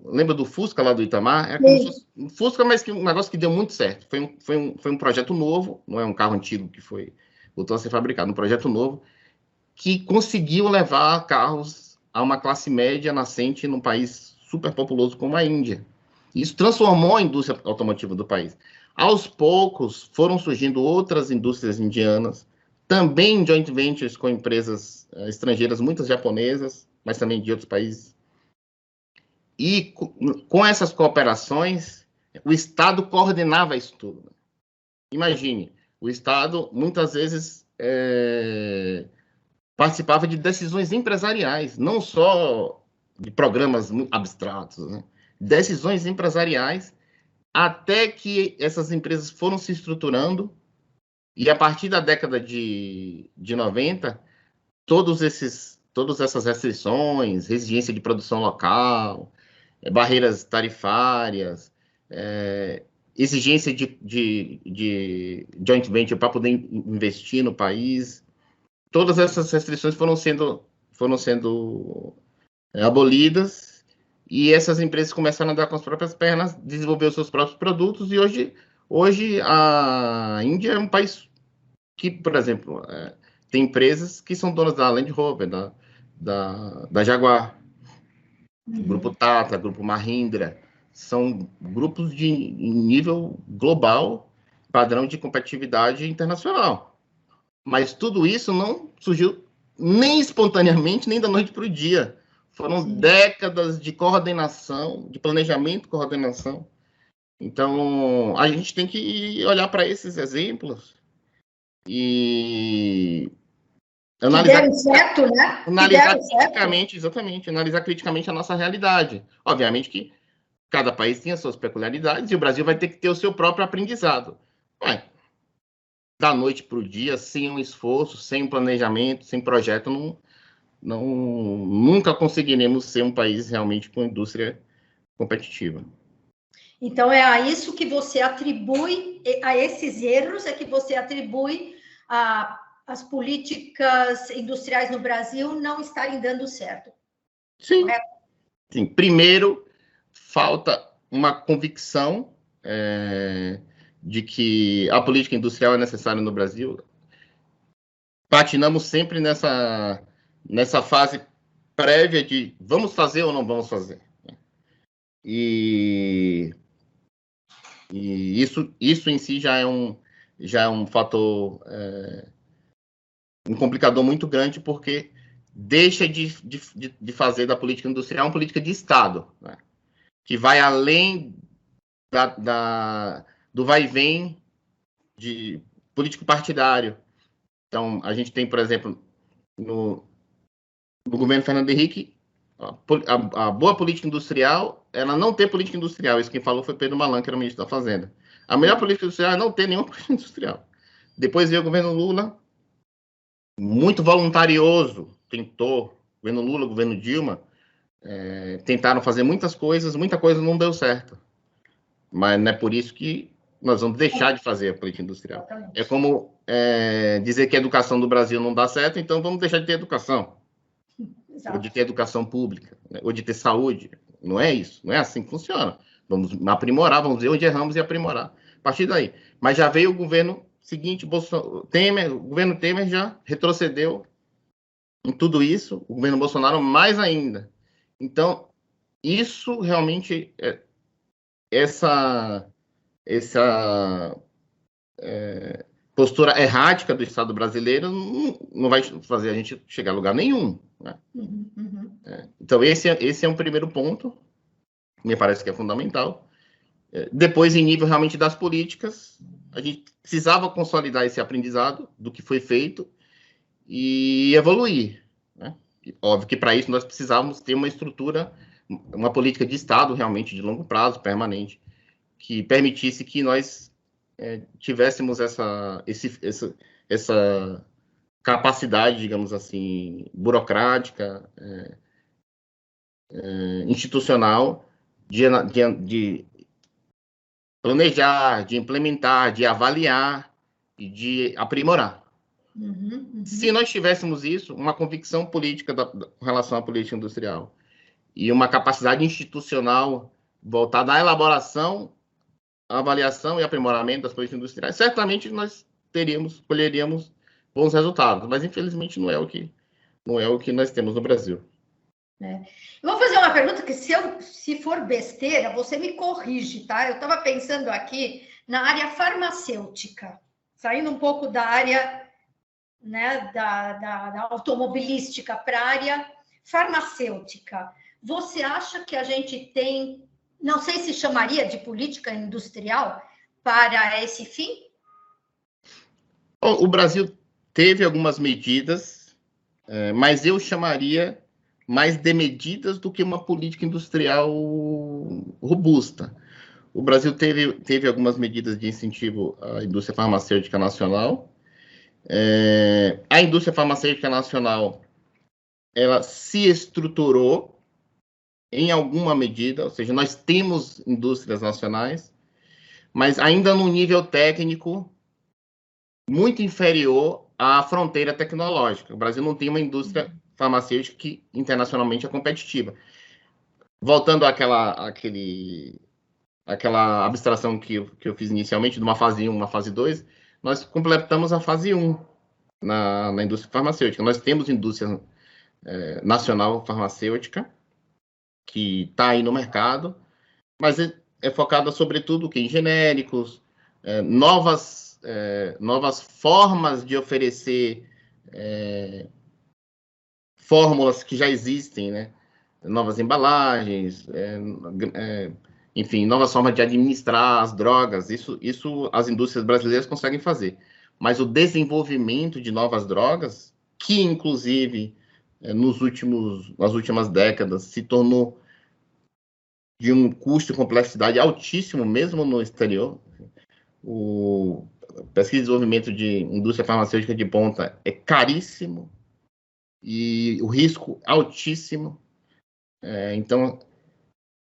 Lembra do Fusca lá do Itamar? É como se fosse um Fusca, mas um negócio que deu muito certo. Foi um projeto novo, não é um carro antigo que voltou a ser fabricado, um projeto novo que conseguiu levar carros a uma classe média nascente num país super populoso como a Índia. Isso transformou a indústria automotiva do país. Aos poucos, foram surgindo outras indústrias indianas, também joint ventures com empresas estrangeiras, muitas japonesas, mas também de outros países. E com essas cooperações, o Estado coordenava isso tudo. Imagine, o Estado, muitas vezes, participava de decisões empresariais, não só de programas abstratos, né? Decisões empresariais, até que essas empresas foram se estruturando, e a partir da década de 90, todas essas restrições, exigência de produção local, barreiras tarifárias, exigência de joint venture para poder investir no país, todas essas restrições foram sendo abolidas, e essas empresas começaram a andar com as próprias pernas, desenvolver os seus próprios produtos, e hoje a Índia é um país que, por exemplo, tem empresas que são donas da Land Rover, da Jaguar, Grupo Tata, Grupo Mahindra, são grupos em nível global, padrão de competitividade internacional. Mas tudo isso não surgiu nem espontaneamente, nem da noite para o dia. Foram décadas de coordenação, de planejamento e coordenação. Então, a gente tem que olhar para esses exemplos e analisar, certo, né? Analisar criticamente, exatamente, analisar criticamente a nossa realidade. Obviamente que cada país tem as suas peculiaridades e o Brasil vai ter que ter o seu próprio aprendizado. Da noite para o dia, sem um esforço, sem um planejamento, sem projeto, nunca conseguiremos ser um país realmente com indústria competitiva. Então, é a isso que você atribui, a esses erros é que você atribui as políticas industriais no Brasil não estarem dando certo. Sim. Sim. Primeiro, falta uma convicção de que a política industrial é necessária no Brasil. Patinamos sempre nessa fase prévia de vamos fazer ou não vamos fazer. E isso em si já é um fator, um complicador muito grande, porque deixa de fazer da política industrial uma política de Estado, né? Que vai além do vai e vem de político partidário. Então, a gente tem, por exemplo, no governo Fernando Henrique, a boa política industrial, ela não ter política industrial. Isso quem falou foi Pedro Malan, que era o ministro da Fazenda. A melhor política industrial é não ter nenhuma política industrial. Depois veio o governo Lula, muito voluntarioso, o governo Lula, o governo Dilma, tentaram fazer muitas coisas, muita coisa não deu certo. Mas não é por isso que nós vamos deixar de fazer a política industrial. É como dizer que a educação do Brasil não dá certo, então vamos deixar de ter educação. Exato. Ou de ter educação pública, né? Ou de ter saúde. Não é isso, não é assim que funciona. Vamos aprimorar, vamos ver onde erramos e aprimorar. A partir daí. Mas já veio o governo seguinte, o governo Temer já retrocedeu em tudo isso, o governo Bolsonaro mais ainda. Então, isso realmente, essa postura errática do Estado brasileiro não vai fazer a gente chegar a lugar nenhum. Né? Então, esse é um primeiro ponto, me parece que é fundamental. Depois, em nível realmente das políticas, a gente precisava consolidar esse aprendizado do que foi feito e evoluir. Né? E, óbvio que para isso nós precisávamos ter uma estrutura, uma política de Estado realmente de longo prazo, permanente, que permitisse que nós tivéssemos essa capacidade, digamos assim, burocrática, institucional, de planejar, de implementar, de avaliar e de aprimorar. Se nós tivéssemos isso, uma convicção política com relação à política industrial e uma capacidade institucional voltada à elaboração, à avaliação e aprimoramento das políticas industriais, certamente nós colheríamos bons resultados, mas infelizmente não é o que nós temos no Brasil. Eu vou fazer uma pergunta que, se for besteira, você me corrige, tá? Eu estava pensando aqui na área farmacêutica, saindo um pouco da área, né, da automobilística para a área farmacêutica. Você acha que a gente tem, não sei se chamaria de política industrial para esse fim? O Brasil teve algumas medidas, mas eu chamaria mais de medidas do que uma política industrial robusta. O Brasil teve algumas medidas de incentivo à indústria farmacêutica nacional. A indústria farmacêutica nacional, ela se estruturou em alguma medida, ou seja, nós temos indústrias nacionais, mas ainda num nível técnico muito inferior à fronteira tecnológica. O Brasil não tem uma indústria farmacêutica que internacionalmente é competitiva. Voltando àquela abstração que eu fiz inicialmente, de uma fase 1, uma fase 2, nós completamos a fase 1 na indústria farmacêutica. Nós temos indústria nacional farmacêutica, que está aí no mercado, mas é focada sobretudo em genéricos, novas formas de oferecer fórmulas que já existem, né? Novas embalagens, enfim, novas formas de administrar as drogas. Isso as indústrias brasileiras conseguem fazer. Mas o desenvolvimento de novas drogas, que inclusive nas últimas décadas se tornou de um custo e complexidade altíssimo, mesmo no exterior. O pesquisa e desenvolvimento de indústria farmacêutica de ponta é caríssimo e o risco altíssimo. Então,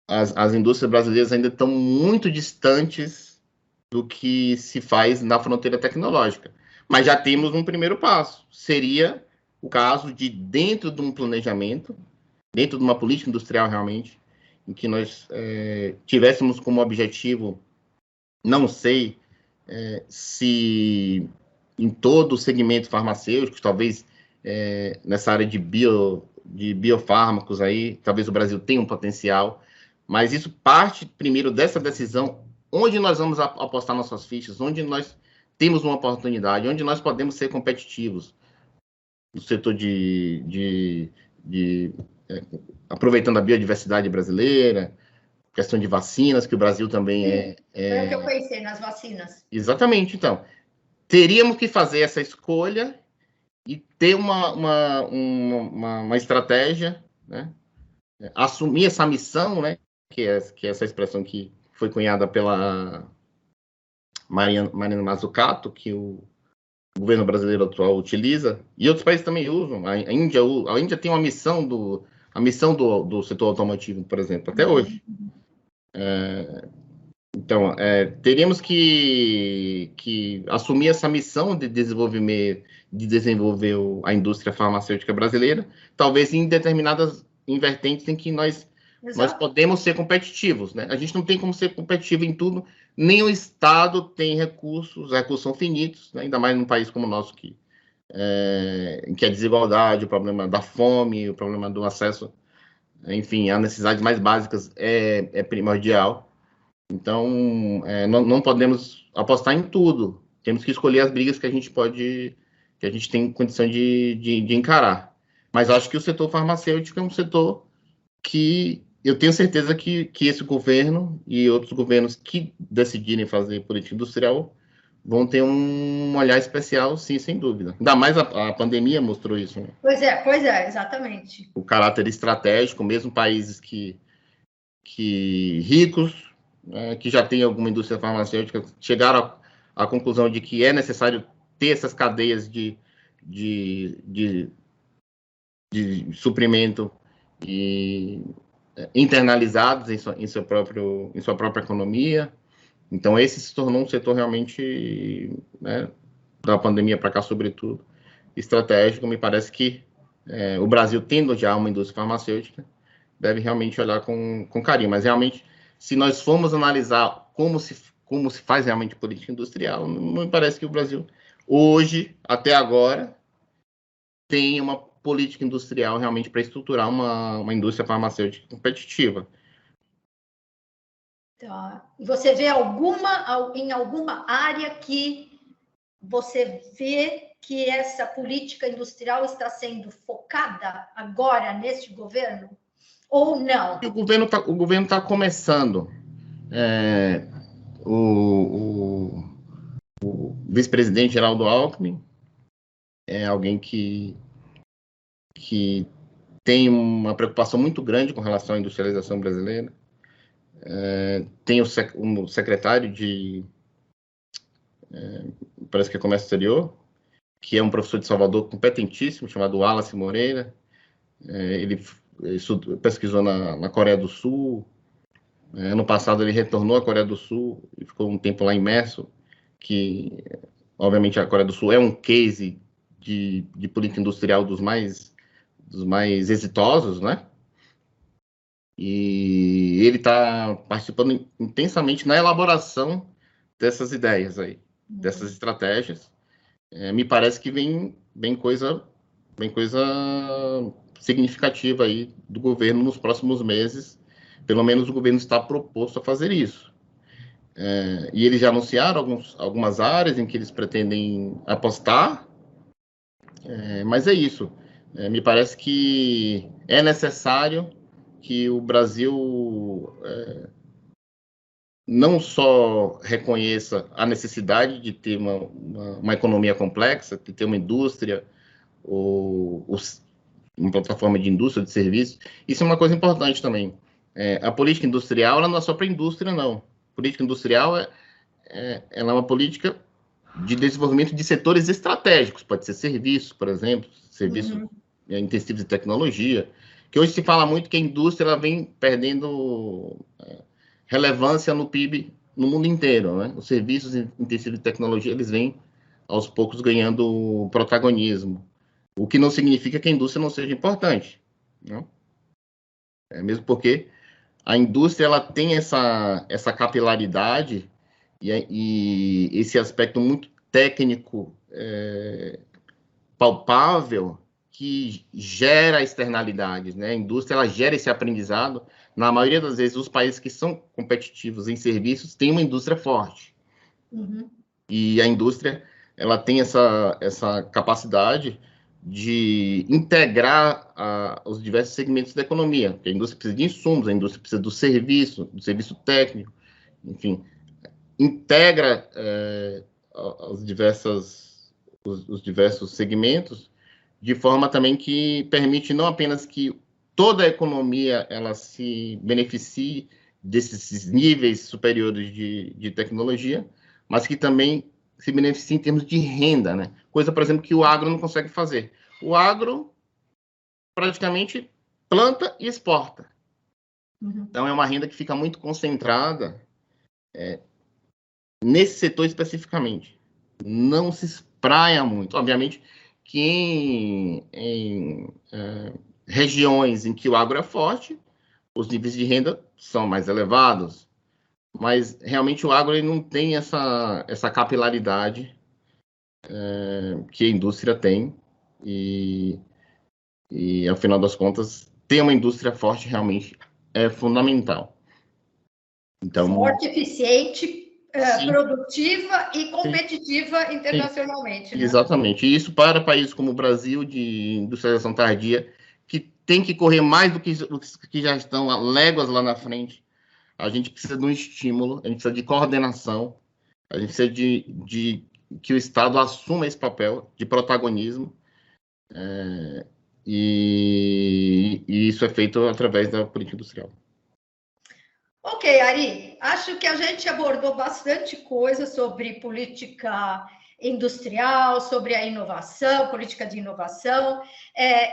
as indústrias brasileiras ainda estão muito distantes do que se faz na fronteira tecnológica. Mas já temos um primeiro passo. Seria o caso de, dentro de um planejamento, dentro de uma política industrial realmente, em que nós tivéssemos como objetivo, não sei se em todo o segmento farmacêutico, talvez nessa área de biofármacos aí, talvez o Brasil tenha um potencial, mas isso parte primeiro dessa decisão, onde nós vamos apostar nossas fichas, onde nós temos uma oportunidade, onde nós podemos ser competitivos no setor aproveitando a biodiversidade brasileira, questão de vacinas, que o Brasil também Foi o que eu pensei nas vacinas. Exatamente, então. Teríamos que fazer essa escolha e ter uma estratégia, né? Assumir essa missão, né? Que é essa expressão que foi cunhada pela Marina Mazzucato, que o governo brasileiro atual utiliza, e outros países também usam. A Índia tem a missão do setor automotivo, por exemplo, até hoje. Então, teríamos que assumir essa missão de desenvolver a indústria farmacêutica brasileira, talvez em determinadas vertentes em que nós podemos ser competitivos, né? A gente não tem como ser competitivo em tudo, nem o Estado tem recursos, os recursos são finitos, né? Ainda mais num país como o nosso, em que a desigualdade, o problema da fome, o problema do acesso, enfim, às necessidades mais básicas é primordial. Então, não podemos apostar em tudo. Temos que escolher as brigas que a gente tem condição de encarar. Mas acho que o setor farmacêutico é um setor que eu tenho certeza que esse governo e outros governos que decidirem fazer política industrial vão ter um olhar especial, sim, sem dúvida. Ainda mais a pandemia mostrou isso, né? Pois é, exatamente. O caráter estratégico, mesmo países que ricos, que já tem alguma indústria farmacêutica, chegaram à conclusão de que é necessário ter essas cadeias de suprimento e internalizados em sua própria economia. Então, esse se tornou um setor realmente, né, da pandemia para cá, sobretudo, estratégico. Me parece que o Brasil, tendo já uma indústria farmacêutica, deve realmente olhar com carinho. Mas, realmente, se nós formos analisar como se faz realmente política industrial, não me parece que o Brasil, hoje, até agora, tem uma política industrial realmente para estruturar uma indústria farmacêutica competitiva. Tá. E você vê em alguma área que você vê que essa política industrial está sendo focada agora neste governo? Ou não? O governo tá começando. O vice-presidente Geraldo Alckmin é alguém que tem uma preocupação muito grande com relação à industrialização brasileira. Tem o secretário parece que é Comércio Exterior, que é um professor de Salvador competentíssimo, chamado Wallace Moreira. Ele pesquisou na Coreia do Sul. Ano passado ele retornou à Coreia do Sul e ficou um tempo lá imerso, que, obviamente, a Coreia do Sul é um case de política industrial dos mais exitosos, né? E ele está participando intensamente na elaboração dessas ideias aí, dessas estratégias. Me parece que vem coisa significativa aí do governo nos próximos meses. Pelo menos o governo está proposto a fazer isso. E eles já anunciaram algumas áreas em que eles pretendem apostar, mas é isso. Me parece que é necessário que o Brasil não só reconheça a necessidade de ter uma economia complexa, de ter uma indústria, uma plataforma de indústria, de serviços. Isso é uma coisa importante também. A política industrial ela não é só para a indústria, não. A política industrial ela é uma política de desenvolvimento de setores estratégicos, pode ser serviços, por exemplo, serviços intensivos de tecnologia, que hoje se fala muito que a indústria ela vem perdendo relevância no PIB no mundo inteiro, né? Os serviços intensivos de tecnologia, eles vêm, aos poucos, ganhando protagonismo, o que não significa que a indústria não seja importante, não? Mesmo porque a indústria ela tem essa capilaridade e esse aspecto muito técnico, palpável, que gera externalidades, né? A indústria ela gera esse aprendizado. Na maioria das vezes, os países que são competitivos em serviços têm uma indústria forte. E a indústria ela tem essa capacidade de integrar os diversos segmentos da economia, porque a indústria precisa de insumos, a indústria precisa do serviço técnico, enfim, integra os diversos segmentos de forma também que permite não apenas que toda a economia ela se beneficie desses níveis superiores de tecnologia, mas que também se beneficie em termos de renda, né? Coisa, por exemplo, que o agro não consegue fazer. O agro praticamente planta e exporta. Uhum. Então, é uma renda que fica muito concentrada nesse setor especificamente. Não se espraia muito. Obviamente que em regiões em que o agro é forte, os níveis de renda são mais elevados, mas realmente o agro ele não tem essa capilaridade que a indústria tem, e ao final das contas, ter uma indústria forte realmente é fundamental. Então, forte, eficiente, sim, produtiva e sim, competitiva internacionalmente, né? exatamente. E isso para países como o Brasil, de industrialização tardia, que tem que correr mais do que os que já estão a léguas lá na frente. A gente precisa de um estímulo, a gente precisa de coordenação, a gente precisa de que o Estado assuma esse papel de protagonismo, e isso é feito através da política industrial. Ok, Ari, acho que a gente abordou bastante coisa sobre política industrial, sobre a inovação, política de inovação.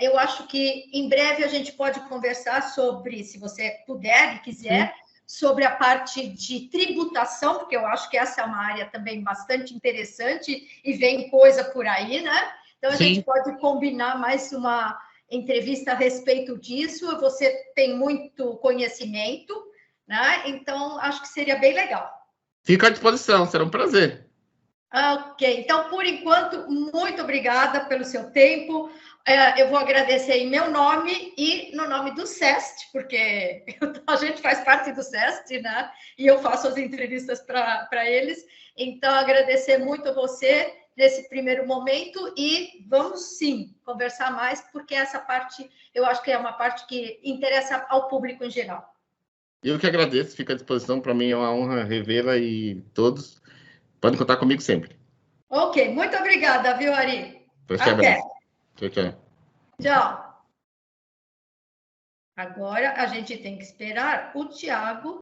Eu acho que em breve a gente pode conversar sobre, se você puder e quiser, sobre a parte de tributação, porque eu acho que essa é uma área também bastante interessante e vem coisa por aí, né? Então a gente pode combinar mais uma entrevista a respeito disso. Você tem muito conhecimento, né? Então, acho que seria bem legal. Fico à disposição, será um prazer. Ok, então, por enquanto, muito obrigada pelo seu tempo. Eu vou agradecer em meu nome e no nome do SEST, porque a gente faz parte do SEST, né? E eu faço as entrevistas para eles. Então, agradecer muito a você nesse primeiro momento e vamos, sim, conversar mais, porque essa parte, eu acho que é uma parte que interessa ao público em geral. Eu que agradeço, fico à disposição. Para mim é uma honra revê-la e todos podem contar comigo sempre. Ok, muito obrigada, viu, Ari? Forte Até. abraço. Tchau, tchau. Tchau. Agora a gente tem que esperar o Tiago